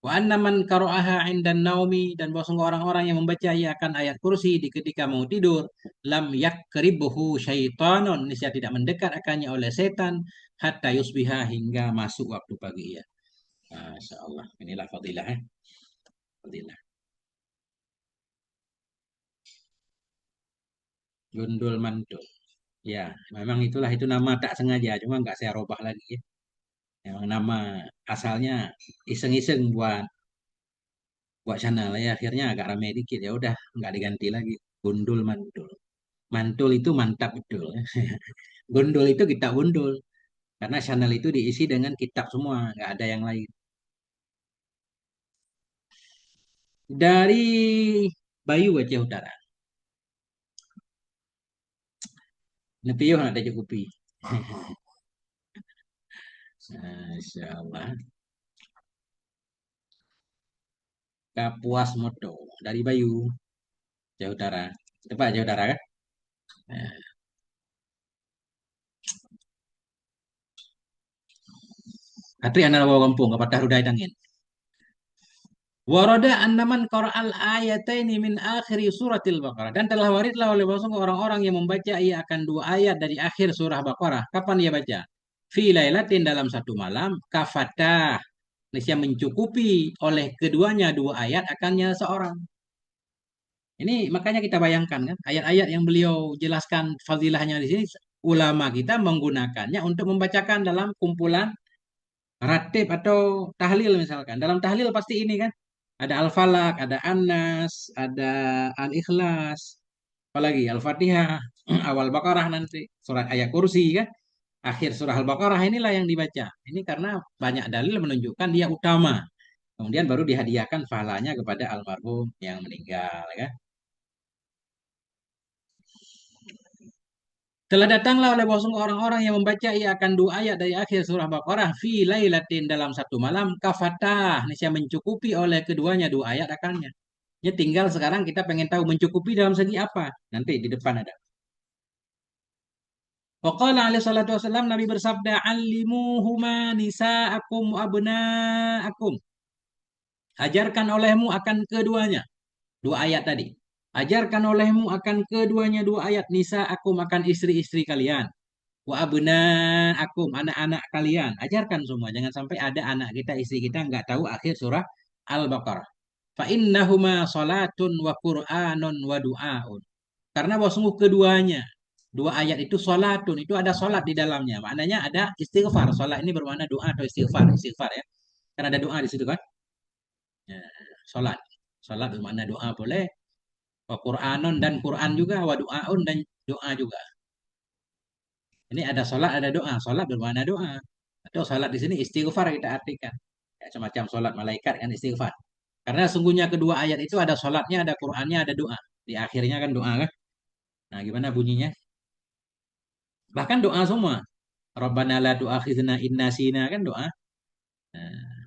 Wa anna man qara'aha 'indan naumi dan bahwa sungguh orang-orang yang membaca akan ayat kursi di ketika mau tidur, lam yakribuhu syaitanun, niscaya tidak mendekat akannya oleh setan hatta yusbiha hingga masuk waktu pagi ia. Masya Allah, inilah fadilah ya. Fadilah. Gundul mantul. Ya, memang itulah itu nama tak sengaja, cuma nggak saya robah lagi ya. Memang nama asalnya iseng-iseng buat buat channel ya, akhirnya agak ramai dikit ya udah nggak diganti lagi. Gundul mantul. Mantul itu mantap betul. Gundul itu kitab gundul. Karena channel itu diisi dengan kitab semua, nggak ada yang lain. Dari Bayu Aceh Utara. Nepiyo ada cukupi. Masya Allah. Kapuas Moto. Dari Bayu, Aceh Utara. Tepat Aceh Utara kan? Nah, Katri anak bawa kampung, apa tahu dai tangin. Warada annaman qara'al ayataini min akhiri suratil Baqarah. Dan telah waridlah oleh orang-orang yang membaca ia akan dua ayat dari akhir surah Baqarah. Kapan ia baca? Fi lailatin dalam satu malam. Kafatah. Niscaya mencukupi oleh keduanya dua ayat akannya seorang. Ini makanya kita bayangkan kan. Ayat-ayat yang beliau jelaskan fadilahnya di sini. Ulama kita menggunakannya untuk membacakan dalam kumpulan ratib atau tahlil misalkan. Dalam tahlil pasti ini kan. Ada Al-Falaq, ada An-Nas, ada Al-Ikhlas, apalagi Al-Fatihah, awal Baqarah nanti, surat ayat kursi kan. Akhir surah Al-Baqarah inilah yang dibaca. Ini karena banyak dalil menunjukkan dia utama. Kemudian baru dihadiahkan pahalanya kepada almarhum yang meninggal kan. Telah datanglah oleh bosong orang-orang yang membaca ia akan dua ayat dari akhir surah Baqarah fi lailatin dalam satu malam kafatah niscaya mencukupi oleh keduanya dua ayat akannya. Ya tinggal sekarang kita pengen tahu mencukupi dalam segi apa. Nanti di depan ada. Waqala alaihi salatu wasallam Nabi bersabda allimuhuma nisaakum wa abnaakum. Ajarkan olehmu akan keduanya. Dua ayat tadi. Ajarkan olehmu akan keduanya dua ayat nisa akum akan istri-istri kalian. Wa abna akum anak-anak kalian. Ajarkan semua. Jangan sampai ada anak kita, istri kita nggak tahu akhir surah Al-Baqarah. Fa innahuma salatun wa Qur'anun wa du'aun. Karena bahwa sungguh keduanya dua ayat itu salatun itu ada salat di dalamnya. Maknanya ada istighfar. Salat ini bermakna doa atau istighfar, istighfar ya. Karena ada doa di situ kan. Ya, salat. Salat bermakna doa boleh. Wa Qur'anon dan Quran juga, wa du'aun dan doa juga. Ini ada salat, ada doa. Salat bermakna doa. Atau salat di sini istighfar kita artikan. Ya, semacam salat malaikat kan istighfar. Karena sungguhnya kedua ayat itu ada salatnya, ada Qur'annya, ada doa. Di akhirnya kan doa kan. Nah, gimana bunyinya? Bahkan doa semua. Rabbana la tu'akhizna inna sina kan doa. Nah,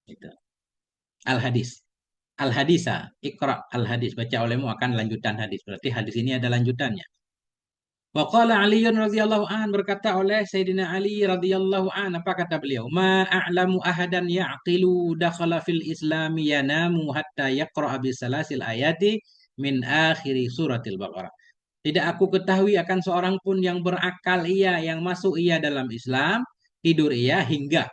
itu. Al-hadis. Al-hadisa. Iqra al-hadis. Baca olehmu akan lanjutan hadis. Berarti hadis ini ada lanjutannya. Waqala Aliun radhiyallahu an berkata oleh Sayyidina Ali radhiyallahu an apa kata beliau? Ma a'lamu ahadan ya'qilu dakhala fil Islam yanamu hatta yaqra'a bisalasil ayati min akhiri suratil Baqarah. Tidak aku ketahui akan seorang pun yang berakal ia yang masuk ia dalam Islam tidur ia hingga.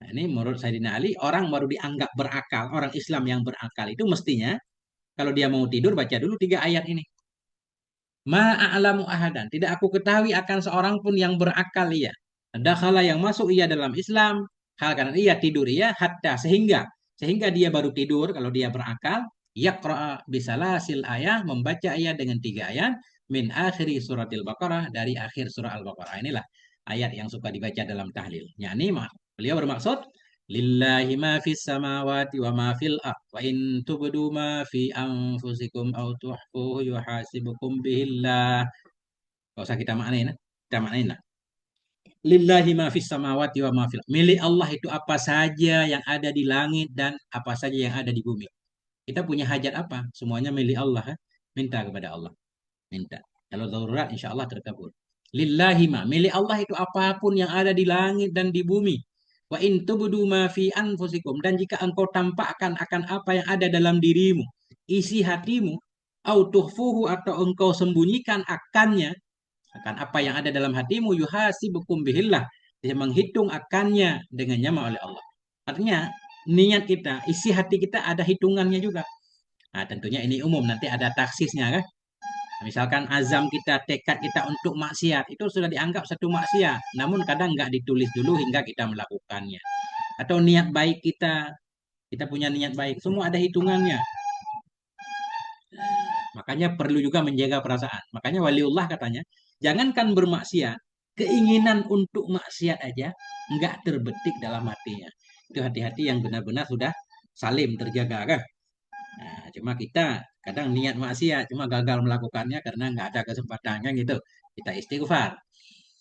Nah, ini menurut Sayyidina Ali orang baru dianggap berakal orang Islam yang berakal itu mestinya kalau dia mau tidur baca dulu tiga ayat ini. Ma'alamu ahadan. Tidak aku ketahui akan seorang pun yang berakal ia. Dakhala yang masuk ia dalam Islam. Hal karena ia tidur ia hatta sehingga dia baru tidur kalau dia berakal. Yaqra'a bisalasil ayat membaca ayat dengan tiga ayat min akhiri suratil Baqarah dari akhir surah Al-Baqarah. Inilah ayat yang suka dibaca dalam tahlil. Yani beliau bermaksud lillahi ma fis samawati wa ma fil ard wa in tubdu ma fi anfusikum aw tuhfuhu yuhasibukum bihillah. Gak usah kita maknain, kita maknain lah. Lillahi ma fis samawati wa ma fil ard. Milik Allah itu apa saja yang ada di langit dan apa saja yang ada di bumi. Kita punya hajat apa? Semuanya milik Allah. Ha? Minta kepada Allah. Minta. Kalau darurat insya Allah terkabul. Lillahi ma. Milik Allah itu apapun yang ada di langit dan di bumi. Wa in tubdu ma fi anfusikum. Dan jika engkau tampakkan akan apa yang ada dalam dirimu. Isi hatimu. Au tuhfuhu atau engkau sembunyikan akannya. Akan apa yang ada dalam hatimu. Yuhasibukum bihillah. Dia menghitung akannya dengan nyama oleh Allah. Artinya niat kita, isi hati kita ada hitungannya juga. Nah, tentunya ini umum, nanti ada taksisnya kan. Misalkan azam kita, tekad kita untuk maksiat, itu sudah dianggap satu maksiat. Namun kadang nggak ditulis dulu hingga kita melakukannya. Atau niat baik kita punya niat baik, semua ada hitungannya. Makanya perlu juga menjaga perasaan. Makanya waliullah katanya, jangankan bermaksiat, keinginan untuk maksiat aja nggak terbetik dalam hatinya. Itu hati-hati yang benar-benar sudah salim terjaga kan. Nah, cuma kita kadang niat maksiat, cuma gagal melakukannya karena nggak ada kesempatannya gitu. Kita istighfar.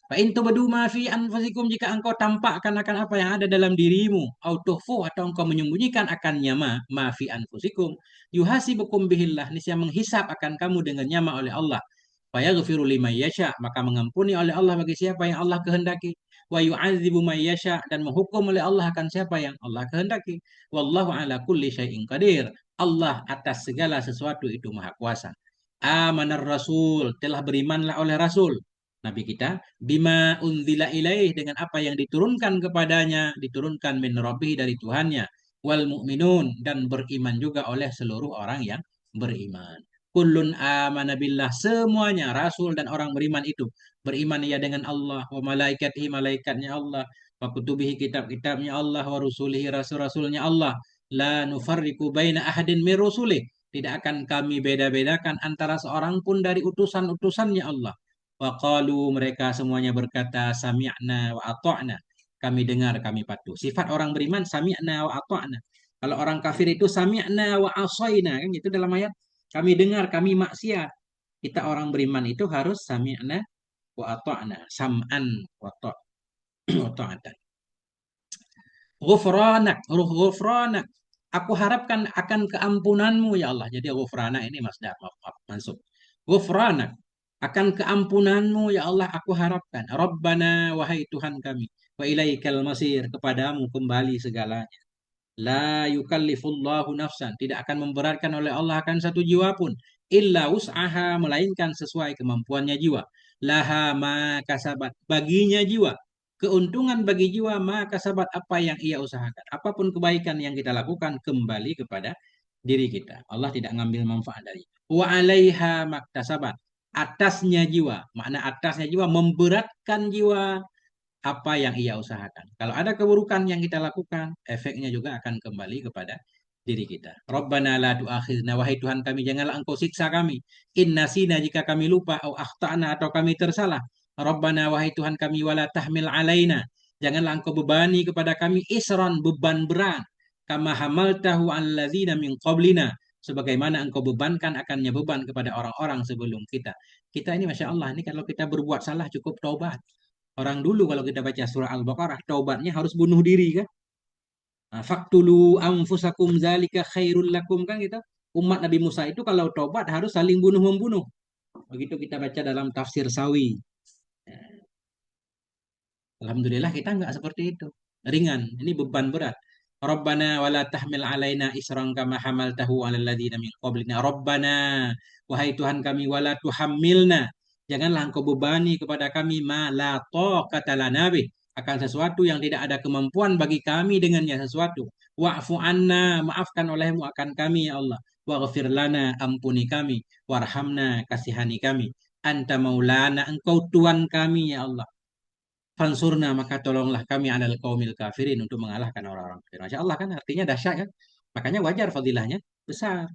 Fa in tubdu ma fi anfusikum jika engkau tampakkan akan apa yang ada dalam dirimu, au tukhfu atau engkau menyembunyikan akannya ma fi anfusikum, yuhasibukum bihillah, niscaya menghisap akan kamu dengan nyama oleh Allah. Fa yaghfiru liman yasha, maka mengampuni oleh Allah bagi siapa yang Allah kehendaki. Wa yu'adzibu man yasha, dan menghukum oleh Allah akan siapa yang Allah kehendaki. Wallahu ala kulli syai'in qadir. Allah atas segala sesuatu itu maha kuasa. Amanar Rasul, telah berimanlah oleh Rasul Nabi kita bima unzila ilaih dengan apa yang diturunkan kepadanya, diturunkan min rabbih dari Tuhannya, wal mu'minun dan beriman juga oleh seluruh orang yang beriman. Kullun amana billah, semuanya rasul dan orang beriman itu beriman ya dengan Allah, wa malaikatihi, malaikatnya Allah, wa kutubihi, kitab-kitabnya Allah, wa rusulihi, rasul-rasulnya Allah. La nufarriqu baina ahadin min rusulih, tidak akan kami beda-bedakan antara seorang pun dari utusan-utusannya Allah. Waqalu, mereka semuanya berkata sami'na wa ata'na. Kami dengar, kami patuh. Sifat orang beriman sami'na wa ata'na. Kalau orang kafir itu sami'na wa asaina kan itu dalam ayat kami dengar, kami maksiat. Kita orang beriman itu harus sami'na wa ata'na, sam'an wa ta'atan. Ghufranak, ghufranak. Aku harapkan akan keampunanmu ya Allah. Jadi ghufrana ini masdar mansub. Ghufranak, akan keampunanmu ya Allah aku harapkan. Rabbana, wahai Tuhan kami. Wa ilaikal masir, kepadamu kembali segalanya. La yukallifullahu nafsan, tidak akan memberatkan oleh Allah akan satu jiwa pun. Illa wus'aha, melainkan sesuai kemampuannya jiwa. Laha ma kasabat, baginya jiwa. Keuntungan bagi jiwa maka sabat apa yang ia usahakan. Apapun kebaikan yang kita lakukan kembali kepada diri kita. Allah tidak ngambil manfaat dari. Wa alaiha maktasabat. Atasnya jiwa. Makna atasnya jiwa memberatkan jiwa apa yang ia usahakan. Kalau ada keburukan yang kita lakukan, efeknya juga akan kembali kepada diri kita. Rabbana la tu'akhidna, wahai Tuhan kami, janganlah engkau siksa kami. Inna sina, jika kami lupa, au akhtana, atau kami tersalah. Rabbana, wahai Tuhan kami, wala tahmil alaina, janganlah engkau bebani kepada kami isran, beban berat. Kama hamaltahu alladzina min qablina, sebagaimana engkau bebankan akannya beban kepada orang-orang sebelum kita. Kita ini Masya Allah, ini kalau kita berbuat salah cukup taubat. Orang dulu kalau kita baca surah Al-Baqarah, taubatnya harus bunuh diri kan. Nah, faktulu anfusakum zalika khairul lakum kan gitu. Umat Nabi Musa itu kalau taubat harus saling bunuh-membunuh. Begitu kita baca dalam tafsir Sawi. Alhamdulillah kita nggak seperti itu. Ringan, ini beban berat. Rabbana wala tahmil alaina isran kama hamaltahu alal ladzina min qablina. Rabbana, wahai Tuhan kami, wala tuhammilna. Janganlah engkau bebani kepada kami ma la taqata lana bih, akan sesuatu yang tidak ada kemampuan bagi kami dengannya sesuatu. Wa'fu anna, maafkan olehmu akan kami ya Allah. Waghfir lana, ampuni kami. Warhamna, kasihani kami. Anta maulana, engkau Tuhan kami ya Allah. Fansurna, maka tolonglah kami alal qaumil kafirin, untuk mengalahkan orang-orang kafir. Masya Allah kan artinya dahsyat kan. Makanya wajar fadilahnya besar.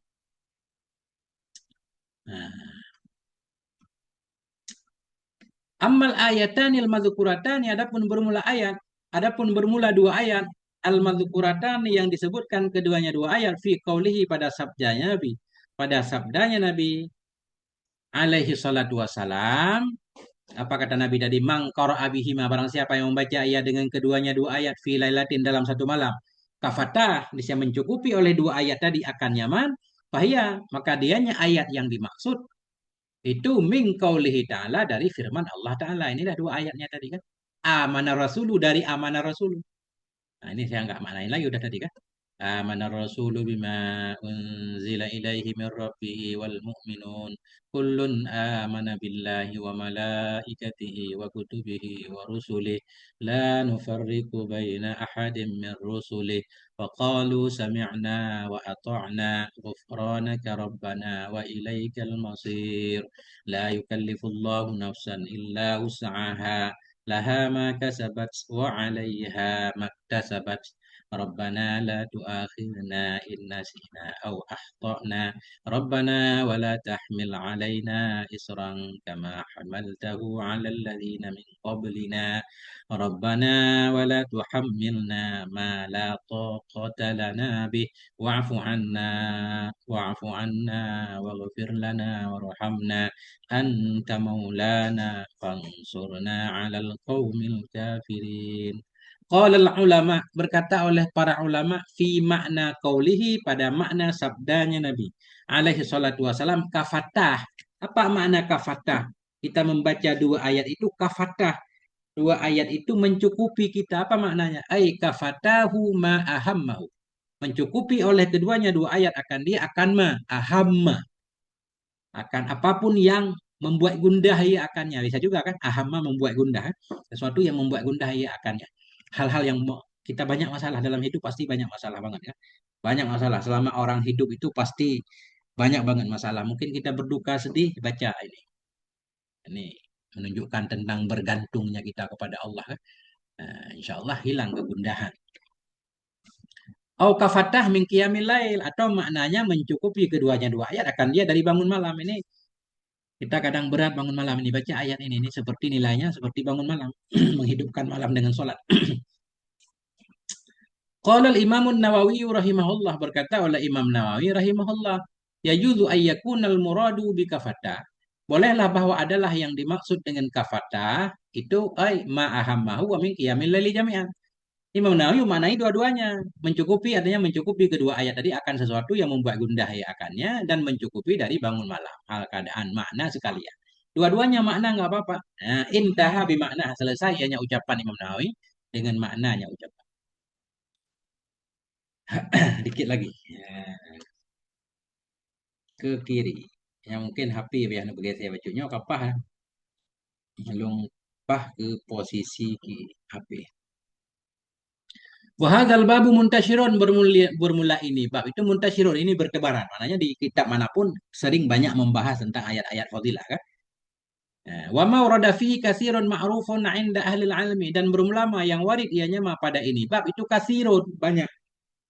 Nah, Ammal ayatanil madzukuratani, adapun bermula dua ayat, al madzukuratani yang disebutkan keduanya dua ayat fi qaulihi pada sabdanya Nabi alaihi salatu wasalam. Apa kata Nabi tadi? Mang qara'a bihima, barang siapa yang membaca ayat dengan keduanya dua ayat fi lailatin dalam satu malam. Kafatah, bisa mencukupi oleh dua ayat tadi akan nyaman. Fahia, maka dianya ayat yang dimaksud itu min qaulihi ta'ala, dari firman Allah Ta'ala. Inilah dua ayatnya tadi kan. Amanah rasulu, dari amanah rasulu. Nah, ini saya nggak maknain lagi udah tadi kan. Amanar rasulu bima unzila ilaihi min rabbihi wal mu'minun kullun amana billahi wa malaikatihi wa kutubihi wa rusulih la nufarriqu baina ahadin min rusulih wa qalu sami'na wa ata'na ghufranaka rabbana wa ilaikal masir la yukallifullahu nafsan illa wus'aha laha ma kasabat wa 'alaiha maktasabat ربنا لا تؤاخذنا إن نسينا أو أخطأنا ربنا ولا تحمل علينا إصرا كما حملته على الذين من قبلنا ربنا ولا تحملنا ما لا طاقة لنا به واعف عنا واغفر لنا وارحمنا أنت مولانا فانصرنا على القوم الكافرين. Qala ulama, berkata oleh para ulama, fi makna qaulihi, pada makna sabdanya Nabi alaihi salatu wasalam, kafatah. Apa makna kafatah? Kita membaca dua ayat itu kafatah. Dua ayat itu mencukupi kita. Apa maknanya? Ai kafatahu ma ahammahu. Mencukupi oleh keduanya dua ayat akan dia akan ma ahamma. Akan apapun yang membuat gundah ia akannya. Bisa juga kan? Ahamma membuat gundah. Sesuatu yang membuat gundah ia akannya. Hal-hal yang kita banyak masalah dalam hidup, pasti banyak masalah banget ya. Banyak masalah. Selama orang hidup itu pasti banyak banget masalah. Mungkin kita berduka sedih, baca ini. Ini menunjukkan tentang bergantungnya kita kepada Allah kan. Nah, insya Allah hilang kegundahan. Au kafatah min qiyamil lail, atau maknanya mencukupi keduanya dua ayat akan dia dari bangun malam. Ini kita kadang berat bangun malam, ini baca ayat ini seperti nilainya seperti bangun malam, menghidupkan malam dengan sholat. Qala al-Imam Nawawi rahimahullah, berkata oleh Imam Nawawi rahimahullah, yajuzu ayyakunal muradu bi kafata. Bolehlah bahwa adalah yang dimaksud dengan kafata itu ay ma ahammahu wa min qiyamil laili jami'an. Imam Nawawi maknai dua-duanya. Mencukupi artinya mencukupi kedua ayat tadi akan sesuatu yang membuat gundah ya akannya, dan mencukupi dari bangun malam. Hal keadaan makna sekalian. Dua-duanya makna nggak apa-apa. Nah, intaha bimakna, selesai hanya ucapan Imam Nawawi dengan maknanya ucapan. Dikit lagi. Ya, ke kiri. Yang mungkin HP ya bagi saya bacanya kapah belum pah ke posisi HP. Wahadal babu muntasyirun, bermula ini bab itu muntasyirun, ini bertebaran. Maknanya di kitab manapun sering banyak membahas tentang ayat-ayat fadilah kan. Wa ma warada fihi katsirun ma'rufun 'inda ahli ilmi, dan berulama yang warid ianya mah pada ini bab itu katsirun, banyak.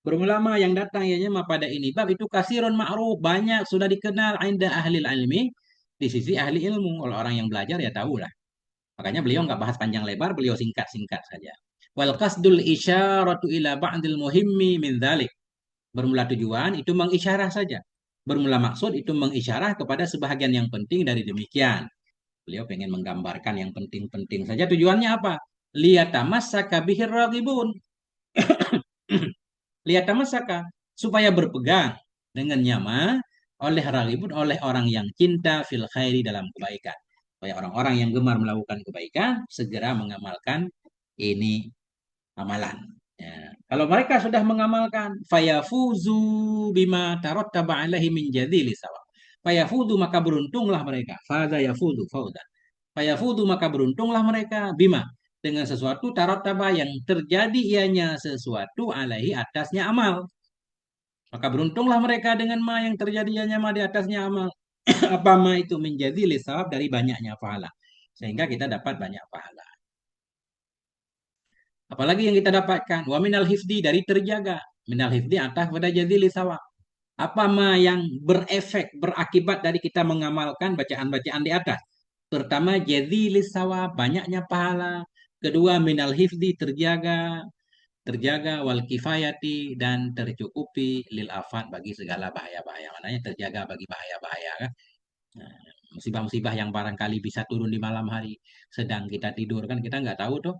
Berulama yang datang ianya mah pada ini bab itu katsirun ma'ruf, banyak sudah dikenal 'inda ahli ilmi, di sisi ahli ilmu. Kalau orang yang belajar ya tahu lah. Makanya beliau nggak bahas panjang lebar, beliau singkat-singkat saja. Wal qasdul isyaratu ila ba'dil muhimmi min dzalik. Bermula tujuan itu mengisyarah saja. Bermula maksud itu mengisyarah kepada sebahagian yang penting dari demikian. Beliau pengen menggambarkan yang penting-penting saja. Tujuannya apa? Liyatamassaka bihir raghibun. Liyatamassaka, supaya berpegang dengan nyama oleh raghibun, oleh orang yang cinta fil khairi, dalam kebaikan. Supaya orang-orang yang gemar melakukan kebaikan segera mengamalkan ini amalan. Ya. Kalau mereka sudah mengamalkan, fayafuzu bima tarattaba alaihi min jadzili sawab. Fayafuzu, maka beruntunglah mereka. Faza yafuzu fauza. Fayafuzu, maka beruntunglah mereka bima, dengan sesuatu tarattaba yang terjadi ianya sesuatu alaihi, atasnya amal. Maka beruntunglah mereka dengan ma yang terjadi ianya ma di atasnya amal. Apa ma itu? Menjadi lisawab, dari banyaknya pahala. Sehingga kita dapat banyak pahala. Apalagi yang kita dapatkan? Wa minal hifdi, dari terjaga. Minal hifdi atas pada jadi lisawab. Apa ma yang berefek, berakibat dari kita mengamalkan bacaan-bacaan di atas? Pertama, jazilis sawa, banyaknya pahala. Kedua, minal hifdi, terjaga, terjaga wal kifayati dan tercukupi lil afat bagi segala bahaya-bahaya. Maknanya terjaga bagi bahaya-bahaya kan. Nah, musibah-musibah yang barangkali bisa turun di malam hari sedang kita tidur kan kita nggak tahu tuh.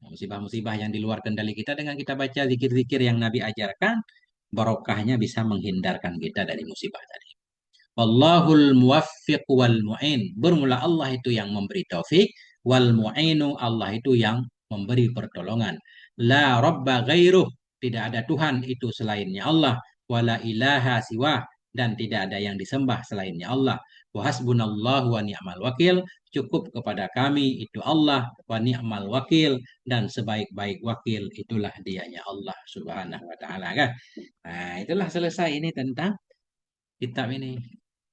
Musibah-musibah yang di luar kendali kita dengan kita baca zikir-zikir yang Nabi ajarkan, barokahnya bisa menghindarkan kita dari musibah tadi. Wallahul muwaffiq wal mu'in. Bermula Allah itu yang memberi taufik, wal mu'inu Allah itu yang memberi pertolongan. La rabba ghairuh. Tidak ada Tuhan itu selainnya Allah. Wala ilaha siwah. Dan tidak ada yang disembah selainnya Allah. Wa hasbunallahu wa ni'mal wakil. Cukup kepada kami itu Allah. Wa ni'mal wakil. Dan sebaik-baik wakil itulah dianya Allah subhanahu wa ta'ala kan. Nah itulah selesai ini tentang kitab ini.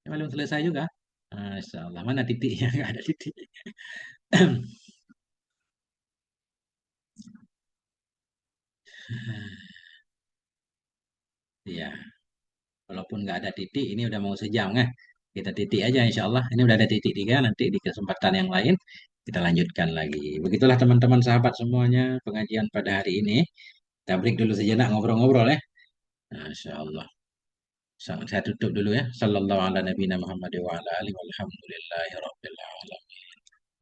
Belum selesai juga. Masya Allah. Mana titiknya? Nggak ada titik. Iya. Walaupun nggak ada titik, ini udah mau sejam kan? Kita titik aja insya Allah. Ini udah ada titik tiga. Nanti di kesempatan yang lain kita lanjutkan lagi. Begitulah teman-teman sahabat semuanya pengajian pada hari ini. Kita break dulu sejenak ngobrol-ngobrol ya. Masya Allah. Saya tutup dulu ya. Sallallahu ala nabiyina Muhammad wa ala alihi walhamdulillahi rabbil alamin.